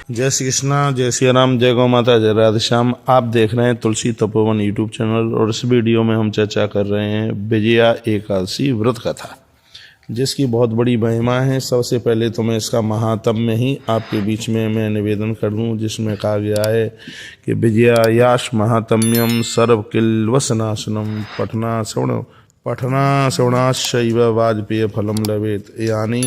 जय श्री कृष्णा, जय श्री राम, जय गौ माता, जय राधे श्याम। आप देख रहे हैं तुलसी तपोवन यूट्यूब चैनल और इस वीडियो में हम चर्चा कर रहे हैं विजया एकादशी व्रत कथा, जिसकी बहुत बड़ी महिमा है। सबसे पहले तो मैं इसका महात्म्य ही आपके बीच में मैं निवेदन कर दूं, जिसमें कहा गया है कि विजयायाश महात्म्यम सर्वकिल्वसनाशनम पठना श्रवणाश्चैव वाजपेय फलम लभेत। यानी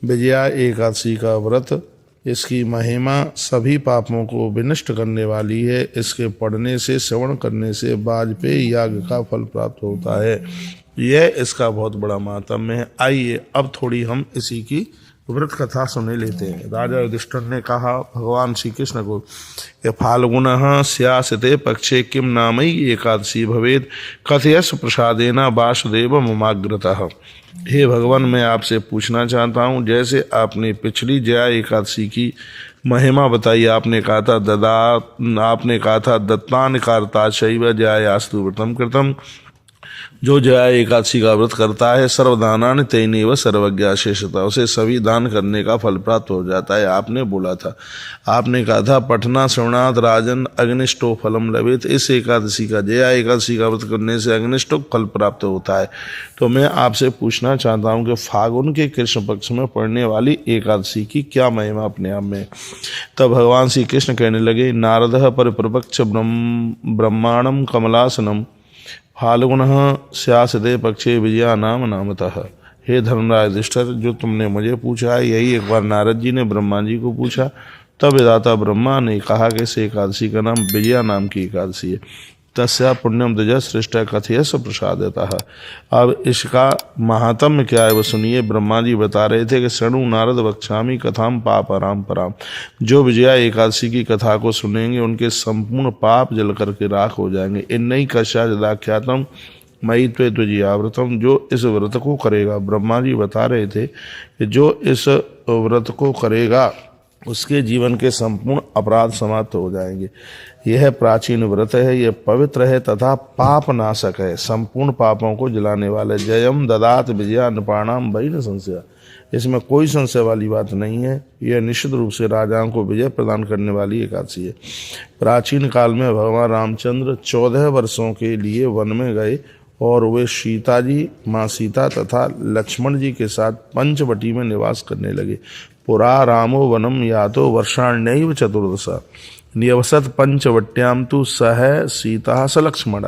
विजया एकादशी का व्रत, इसकी महिमा सभी पापों को विनष्ट करने वाली है। इसके पढ़ने से, श्रवण करने से वाजपेयी याग का फल प्राप्त होता है। यह इसका बहुत बड़ा महात्म्य है। आइए अब थोड़ी हम इसी की व्रत कथा सुने लेते हैं। राजा युधिष्ठिर ने कहा भगवान श्री कृष्ण को कि फाल्गुनः स्यासते पक्षे किम नामई एकादशी भवेद कथयस प्रसादेना वासुदेव ममाग्रतः। हे भगवान, मैं आपसे पूछना चाहता हूँ, जैसे आपने पिछली जया एकादशी की महिमा बताई, आपने कहा था दत्तान कारता शैव जयास्तु व्रतम कृतम। जो जया एकादशी का व्रत करता है सर्वदानान तेनैव सर्वज्ञा शेषता, उसे सभी दान करने का फल प्राप्त हो जाता है। आपने बोला था, आपने कहा था पठना श्रवणात् राजन अग्निष्टो फलम लभेत। इस एकादशी का, जया एकादशी का व्रत करने से अग्निष्टो फल प्राप्त होता है। तो मैं आपसे पूछना चाहता हूँ कि फागुन के कृष्ण पक्ष में पड़ने वाली एकादशी की क्या महिमा अपने आप में। तब भगवान श्री कृष्ण कहने लगे, नारदः परिप्रपक्ष ब्रह्मांडम कमलासनम फाल्गुनः स्यासते पक्षे विजया नाम नामतः। हे धर्मराज युधिष्ठिर, जो तुमने मुझे पूछा है, यही एक बार नारद जी ने ब्रह्मा जी को पूछा। तब विधाता ब्रह्मा ने कहा कि इस एकादशी का नाम विजया नाम की एकादशी है। तस्या पुण्यम द्विज श्रेष्ठ कथयस प्रसादतः। अब इसका महात्म्य क्या है वो सुनिए। ब्रह्मा जी बता रहे थे कि शृणु नारद वक्ष्यामि कथाम पाप राम पराम। जो विजया एकादशी की कथा को सुनेंगे उनके संपूर्ण पाप जल करके राख हो जाएंगे। इन्नई कश्या यदाख्यातम मयि त्वे द्विजयाव्रतम। जो इस व्रत को करेगा, ब्रह्मा जी बता रहे थे कि जो इस व्रत को करेगा उसके जीवन के संपूर्ण अपराध समाप्त हो जाएंगे। यह प्राचीन व्रत है, यह पवित्र है तथा पाप नाशक है, संपूर्ण पापों को जलाने वाला। जयम ददात विजया नृपाणाम वही न संशय। इसमें कोई संशय वाली बात नहीं है। यह निश्चित रूप से राजाओं को विजय प्रदान करने वाली एकादशी है। प्राचीन काल में भगवान रामचंद्र 14 वर्षों के लिए वन में गए और वे सीता जी, माँ सीता तथा लक्ष्मण जी के साथ पंचवटी में निवास करने लगे। पुरा रामो वनम यातो वर्षाण्यैव चतुर्दशा निवसत पंचवट्याम तु सह सीता स लक्ष्मण।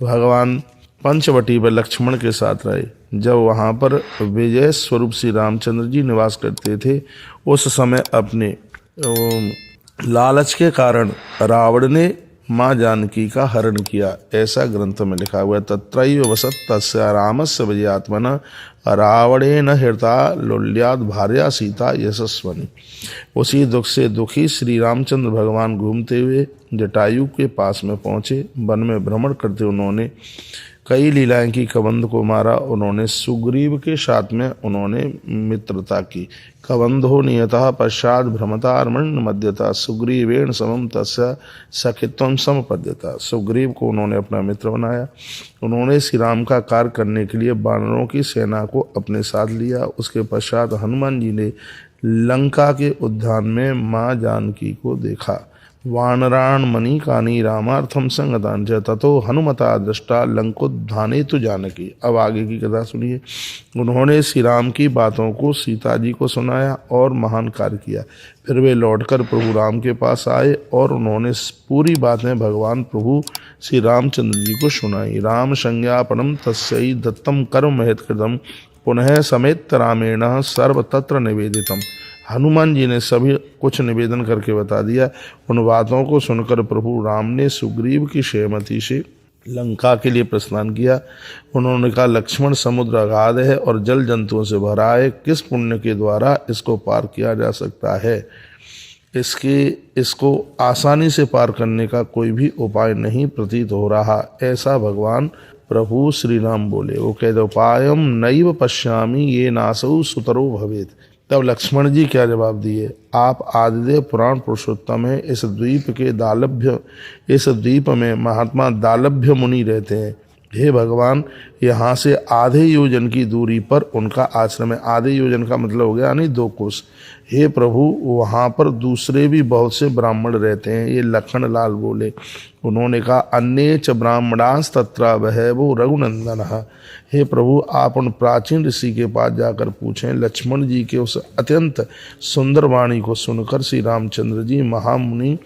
भगवान पंचवटी पर लक्ष्मण के साथ रहे। जब वहाँ पर विजय स्वरूप श्री रामचंद्र जी निवास करते थे, उस समय अपने लालच के कारण रावण ने माँ जानकी का हरण किया, ऐसा ग्रंथ में लिखा हुआ है। तत्रैव वसत तस्य रामस्य विजयात्मनः रावणेन हृता लोल्याद भार्या सीता यशस्वनी। उसी दुख से दुखी श्री रामचंद्र भगवान घूमते हुए जटायु के पास में पहुँचे। वन में भ्रमण करते उन्होंने कई लीलाएं की। कबंध को मारा उन्होंने। सुग्रीव के साथ में उन्होंने मित्रता की। कबंधो नियतः पश्चात भ्रमतार्मण मध्यता सुग्रीवेण समम तस्य सखित्वम समपद्यता। सुग्रीव को उन्होंने अपना मित्र बनाया। उन्होंने श्री राम का कार्य करने के लिए वानरों की सेना को अपने साथ लिया। उसके पश्चात हनुमान जी ने लंका के उद्यान में माँ जानकी को देखा। वानराण मणिकानि रामार्थम संगतान च ततो हनुमता दृष्टा लंकोद्याने तु जानकी। अब आगे की कथा सुनिए। उन्होंने श्री राम की बातों को सीता जी को सुनाया और महान कार्य किया। फिर वे लौटकर प्रभु राम के पास आए और उन्होंने पूरी बातें भगवान प्रभु श्री रामचंद्र जी को सुनाई। राम संज्ञापनम तस्यै दत्तम कर्म महत कृतम पुनः समेत रामेण सर्व तत्र निवेदितम। हनुमान जी ने सभी कुछ निवेदन करके बता दिया। उन बातों को सुनकर प्रभु राम ने सुग्रीव की सहमति से लंका के लिए प्रस्थान किया। उन्होंने कहा, लक्ष्मण समुद्र अगाध है और जल जंतुओं से भरा है। किस पुण्य के द्वारा इसको पार किया जा सकता है? इसको आसानी से पार करने का कोई भी उपाय नहीं प्रतीत हो रहा। ऐसा भगवान प्रभु श्री राम बोले। वो कहते, उपायम नैव पश्यामि ये नासौ सुतरो भवेत। तब लक्ष्मण जी क्या जवाब दिए, आप आदिदेव पुराण पुरुषोत्तम हैं। इस द्वीप में महात्मा दालभ्य मुनि रहते हैं। हे भगवान, यहाँ से आधे योजन की दूरी पर उनका आश्रम है। आधे योजन का मतलब हो गया यानी 2 कोस। हे प्रभु, वहाँ पर दूसरे भी बहुत से ब्राह्मण रहते हैं। ये लखन लाल बोले। उन्होंने कहा, अन्य च ब्राह्मणांस तत्रा वह वो रघुनंदन। हे प्रभु, आप उन प्राचीन ऋषि के पास जाकर पूछें। लक्ष्मण जी के उस अत्यंत सुंदर वाणी को सुनकर श्री रामचंद्र जी महामुनि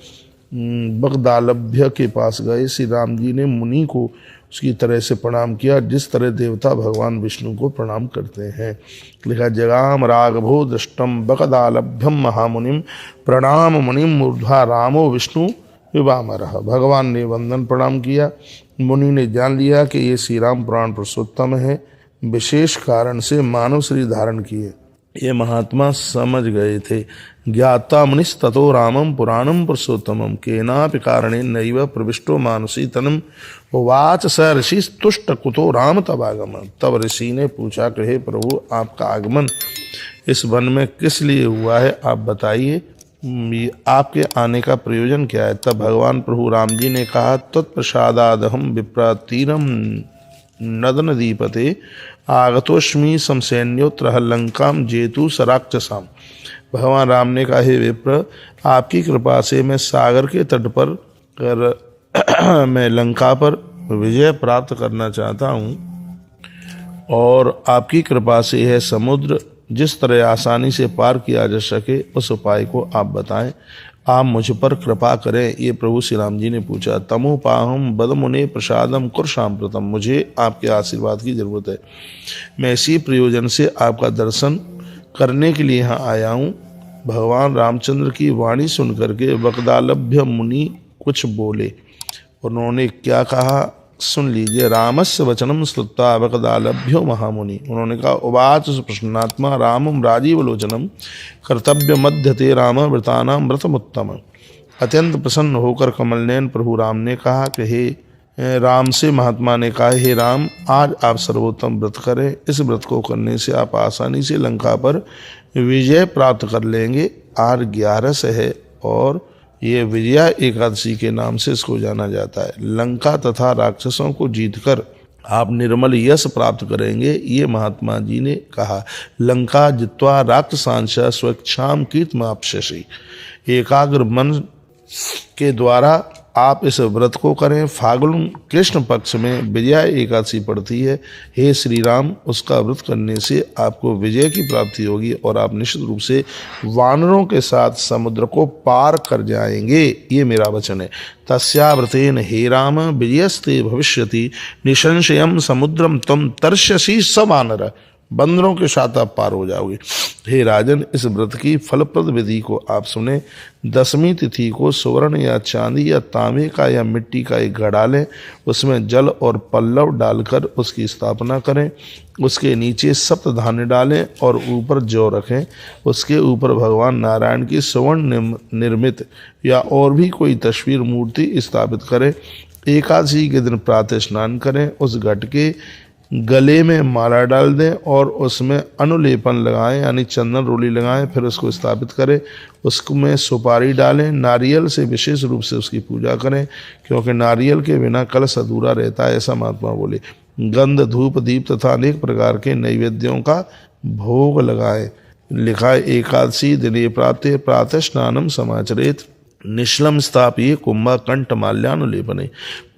बगदालभ्य के पास गए। श्री राम जी ने मुनि को उसकी तरह से प्रणाम किया जिस तरह देवता भगवान विष्णु को प्रणाम करते हैं। लिखा, जगाम राघवो दृष्टम बगदालभ्यम महामुनिम प्रणाम मुनिम मूर्धा रामो विष्णु विवामरः। भगवान ने वंदन प्रणाम किया। मुनि ने जान लिया कि ये श्री राम पुराण पुरुषोत्तम है, विशेष कारण से मानव शरीर धारण किए। ये महात्मा समझ गए थे। ज्ञाता मुनिस ततो रामम पुराणम पुरुषोत्तमम केनापि कारणे नैव प्रविष्टो मानसी तनम उवाच स ऋषि तुष्ट कुतो राम तब आगमन। तब ऋषि ने पूछा कि हे प्रभु, आपका आगमन इस वन में किस लिए हुआ है, आप बताइए, आपके आने का प्रयोजन क्या है। तब भगवान प्रभु राम जी ने कहा, तत्प्रसादादहम विप्रातीरम नदन दीपते आगतोष्मी समसैन्योत्र लंकाम जेतु सराक्षसाम। भगवान राम ने कहा, हे विप्र, आपकी कृपा से मैं सागर के तट पर मैं लंका पर विजय प्राप्त करना चाहता हूँ और आपकी कृपा से यह समुद्र जिस तरह आसानी से पार किया जा सके उस उपाय को आप बताएं। आप मुझ पर कृपा करें। ये प्रभु श्री राम जी ने पूछा। तमोपाहम बदमुने प्रसादम कुर सांप्रतम। मुझे आपके आशीर्वाद की जरूरत है। मैं इसी प्रयोजन से आपका दर्शन करने के लिए यहाँ आया हूँ। भगवान रामचंद्र की वाणी सुनकर के बगदालभ्य मुनि कुछ बोले। उन्होंने क्या कहा सुन लीजिए। रामस्य वचनम श्रुत्वा बगदालभ्यो महामुनि। उन्होंने कहा, उवाच प्रसन्नात्मा रामम राजीव लोचनम कर्तव्य मध्यते राम व्रतानाम व्रतमुत्तम। अत्यंत प्रसन्न होकर कमलनयन प्रभु राम ने कहा कि हे राम से महात्मा ने कहा, हे राम, आज आप सर्वोत्तम व्रत करें। इस व्रत को करने से आप आसानी से लंका पर विजय प्राप्त कर लेंगे। आज 11 है और ये विजया एकादशी के नाम से इसको जाना जाता है। लंका तथा राक्षसों को जीतकर आप निर्मल यश प्राप्त करेंगे। ये महात्मा जी ने कहा। लंका जित्वा राक्षसांश स्वेच्छाम कीर्तिमाप्स्यसि। एकाग्र मन के द्वारा आप इस व्रत को करें। फाल्गुन कृष्ण पक्ष में विजया एकादशी पड़ती है। हे श्री राम, उसका व्रत करने से आपको विजय की प्राप्ति होगी और आप निश्चित रूप से वानरों के साथ समुद्र को पार कर जाएंगे। ये मेरा वचन है। तस्याव्रतेन हे राम विजयस्ते भविष्यति निसंशयम समुद्रम तम तर्ष्यसि सवानर। बंदरों के साथ आप पार हो जाओगे। हे राजन, इस व्रत की फलप्रद विधि को आप सुने। 10वीं तिथि को सुवर्ण या चांदी या तांबे का या मिट्टी का एक घड़ा लें। उसमें जल और पल्लव डालकर उसकी स्थापना करें। उसके नीचे सप्त धान्य डालें और ऊपर जौ रखें। उसके ऊपर भगवान नारायण की स्वर्ण निर्मित या और भी कोई तस्वीर मूर्ति स्थापित करें। एकादशी के दिन प्रातः स्नान करें। उस घट के गले में माला डाल दें और उसमें अनुलेपन लगाएं यानी चंदन रोली लगाएं। फिर उसको स्थापित करें। उसमें सुपारी डालें। नारियल से विशेष रूप से उसकी पूजा करें क्योंकि नारियल के बिना कलश अधूरा रहता है, ऐसा महात्मा बोले। गंध, धूप, दीप तथा अनेक प्रकार के नैवेद्यों का भोग लगाएं। लिखा है, एकादशी दिने प्रातः स्नानम समाचरेत निश्लम स्थापिये कुंभा कंठ माल्यानुलेपने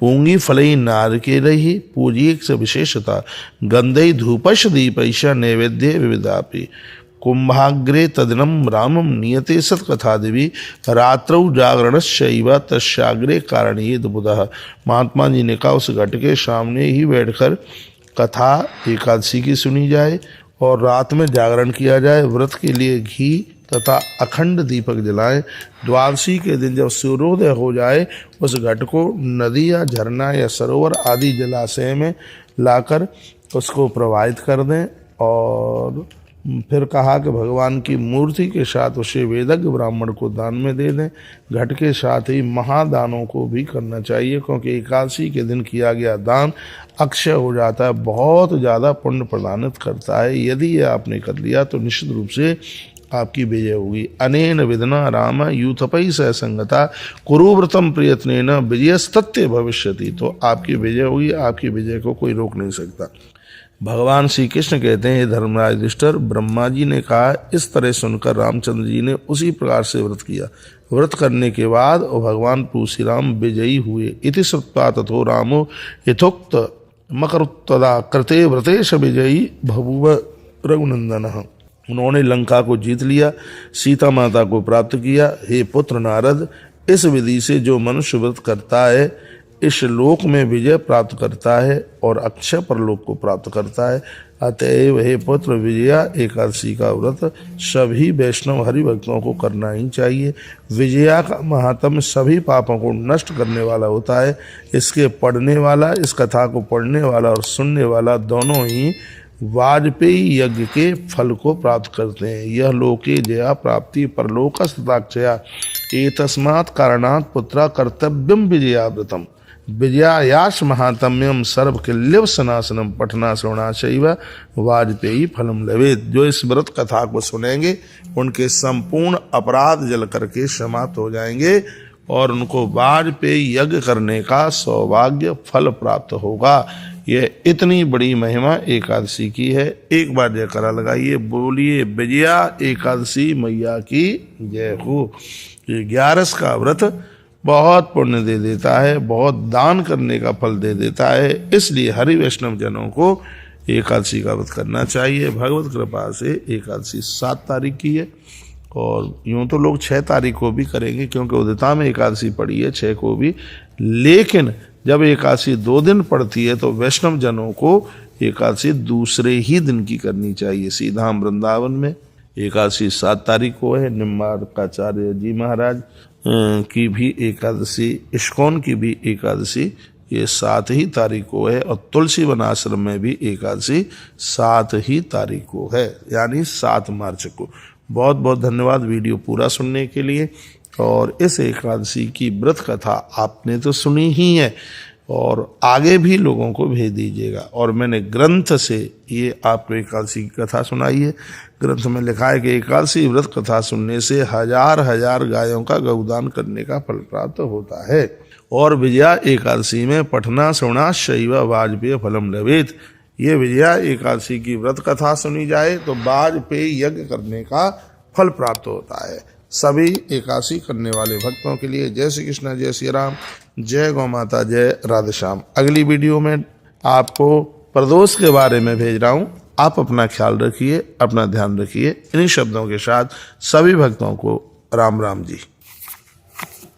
पूंगी फलई नारकेलहि पूजिक से विशेषता गंधई धूपश दीपैश नैवेद्य विविधापि कुंभाग्रे तदिनम रामम नियते सत्कथा देवी रात्रौ जागरणश्चैव तस्याग्रे कारणीय बुधः। महात्मा जी ने कहा, उस घट के सामने ही बैठकर कथा एकादशी की सुनी जाए और रात में जागरण किया जाए। व्रत के लिए घी तथा अखंड दीपक जलाएं। द्वादशी के दिन जब सूर्योदय हो जाए उस घट को नदी या झरना या सरोवर आदि जलाशय में लाकर उसको प्रवाहित कर दें। और फिर कहा कि भगवान की मूर्ति के साथ उसे वेदज्ञ ब्राह्मण को दान में दे दें। घट के साथ ही महादानों को भी करना चाहिए क्योंकि एकादशी के दिन किया गया दान अक्षय हो जाता है, बहुत ज़्यादा पुण्य प्रदानित करता है। यदि ये आपने कर लिया तो निश्चित रूप से आपकी विजय होगी। अनेन विधना राम यूथपै सह संगता कुरुव्रतम प्रयत्नेन विजयस्तत्य भविष्यति। तो आपकी विजय होगी, आपकी विजय को कोई रोक नहीं सकता। भगवान श्री कृष्ण कहते हैं, धर्मराज युधिष्ठिर, ब्रह्मा जी ने कहा, इस तरह सुनकर रामचंद्र जी ने उसी प्रकार से व्रत किया। व्रत करने के बाद भगवान प्रभु श्री राम विजयी हुए। इति श्रुत्वा तथो रामो यथोक्त मकरुत्तदा कृते व्रतेश विजयी बभूव रघुनंदनः। उन्होंने लंका को जीत लिया, सीता माता को प्राप्त किया। हे पुत्र नारद, इस विधि से जो मनुष्य व्रत करता है इस लोक में विजय प्राप्त करता है और अक्षय परलोक को प्राप्त करता है। अतएव हे पुत्र, विजया एकादशी का व्रत सभी वैष्णव हरिभक्तों को करना ही चाहिए। विजया का महात्म्य सभी पापों को नष्ट करने वाला होता है। इसके पढ़ने वाला, इस कथा को पढ़ने वाला और सुनने वाला दोनों ही वाजपेयी यज्ञ के फल को प्राप्त करते हैं। यह लोके जया प्राप्ति परलोकस्तदाक्षया एतस्मात् कारणात् पुत्रा कर्तव्यम विजयाव्रतम। विजयायाश महात्म्यम सर्वकिल्यवसनाशनम पठना श्रवणाशैव वाजपेयी फलम लवेत। जो इस व्रत कथा को सुनेंगे उनके संपूर्ण अपराध जल करके समाप्त हो जाएंगे और उनको वाजपेयी यज्ञ करने का सौभाग्य फल प्राप्त होगा। यह इतनी बड़ी महिमा एकादशी की है। एक बार जयकारा लगाइए, बोलिए विजया एकादशी मैया की जय हो। ये 11 का व्रत बहुत पुण्य दे देता है, बहुत दान करने का फल दे देता है। इसलिए हरि वैष्णव जनों को एकादशी का व्रत करना चाहिए। भगवत कृपा से एकादशी 7 तारीख की है और यूँ तो लोग 6 तारीख को भी करेंगे क्योंकि उदिता में एकादशी पड़ी है 6 को भी। लेकिन जब एकादशी 2 दिन पड़ती है तो वैष्णव जनों को एकादशी दूसरे ही दिन की करनी चाहिए। सीधाम वृंदावन में एकादशी 7 तारीख को है। निम्बार्काचार्य जी महाराज की भी एकादशी, इस्कॉन की भी एकादशी ये 7 ही तारीख को है और तुलसी वन आश्रम में भी एकादशी 7 ही तारीख को है, यानी 7 मार्च को। बहुत बहुत धन्यवाद वीडियो पूरा सुनने के लिए। और इस एकादशी की व्रत कथा आपने तो सुनी ही है और आगे भी लोगों को भेज दीजिएगा। और मैंने ग्रंथ से ये आपको एकादशी की कथा सुनाई है। ग्रंथ में लिखा है कि एकादशी व्रत कथा सुनने से 1000 गायों का गौदान करने का फल प्राप्त होता है। और विजया एकादशी में पठना श्रवणा शैव वाजपेय फलम लवेत। ये विजया एकादशी की व्रत कथा सुनी जाए तो वाजपेयी यज्ञ करने का फल प्राप्त होता है। सभी एकादशी करने वाले भक्तों के लिए जय श्री कृष्ण, जय श्री राम, जय गौ माता, जय राधे श्याम। अगली वीडियो में आपको प्रदोष के बारे में भेज रहा हूँ। आप अपना ख्याल रखिए, अपना ध्यान रखिए। इन्हीं शब्दों के साथ सभी भक्तों को राम राम जी।